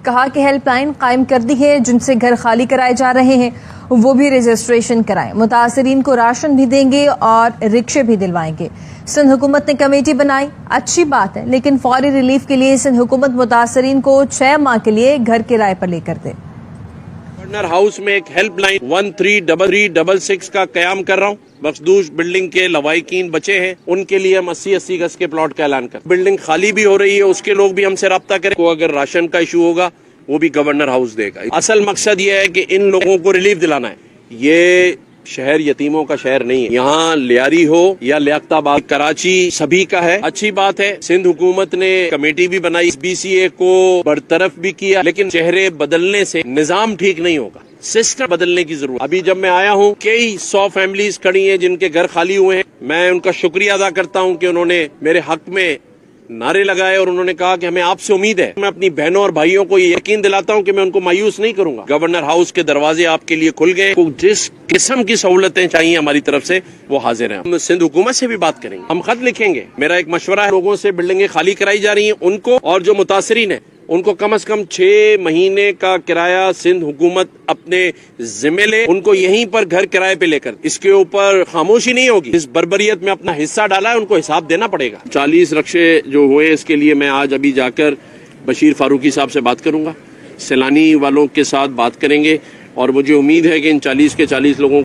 کہا کہ help line قائم کر دی ہے، جن سے گھر خالی کرائے جا رہے ہیں وہ بھی رجسٹریشن کرائیں، متاثرین کو راشن بھی دیں گے اور رکشے بھی دلوائیں گے۔ سندھ حکومت نے کمیٹی بنائی، اچھی بات ہے، لیکن فوری ریلیف کے لیے سندھ حکومت متاثرین کو 6 ماہ کے لیے گھر کرائے پر لے کر دے۔ گورنر ہاؤس میں ایک ہیلپ لائن 133366 کا قیام کر رہا ہوں۔ مخدوش بلڈنگ کے لوائقین بچے ہیں، ان کے لیے ہم 80 گز کے پلاٹ کا اعلان کریں۔ بلڈنگ خالی بھی ہو رہی ہے، اس کے لوگ بھی ہم سے رابطہ کریں، کو اگر راشن کا ایشو ہوگا وہ بھی گورنر ہاؤس دے گا۔ اصل مقصد یہ ہے کہ ان لوگوں کو ریلیف دلانا ہے۔ یہ شہر یتیموں کا شہر نہیں ہے، یہاں لیاری ہو یا لیاقت آباد، کراچی سبھی کا ہے۔ اچھی بات ہے، سندھ حکومت نے کمیٹی بھی بنائی، BCA کو برطرف بھی کیا، لیکن چہرے بدلنے سے نظام ٹھیک نہیں ہوگا، سسٹم بدلنے کی ضرورت۔ ابھی جب میں آیا ہوں کئی 100 فیملیز کھڑی ہیں جن کے گھر خالی ہوئے ہیں، میں ان کا شکریہ ادا کرتا ہوں کہ انہوں نے میرے حق میں نعرے لگائے اور انہوں نے کہا کہ ہمیں آپ سے امید ہے۔ میں اپنی بہنوں اور بھائیوں کو یہ یقین دلاتا ہوں کہ میں ان کو مایوس نہیں کروں گا۔ گورنر ہاؤس کے دروازے آپ کے لیے کھل گئے، جس قسم کی سہولتیں چاہیے ہماری طرف سے وہ حاضر ہیں۔ ہم سندھ حکومت سے بھی بات کریں گے، ہم خط لکھیں گے۔ میرا ایک مشورہ ہے، لوگوں سے بلڈنگیں خالی کرائی جا رہی ہیں ان کو، اور جو متاثرین ہیں ان کو کم از کم 6 مہینے کا کرایہ سندھ حکومت اپنے ذمہ لے، ان کو یہیں پر گھر کرائے پہ لے کر، اس کے اوپر خاموشی نہیں ہوگی۔ اس بربریت میں اپنا حصہ ڈالا ہے، ان کو حساب دینا پڑے گا۔ 40 رکشے جو ہوئے اس کے لیے میں آج ابھی جا کر بشیر فاروقی صاحب سے بات کروں گا، سیلانی والوں کے ساتھ بات کریں گے، اور مجھے امید ہے کہ ان 40 کے 40 لوگوں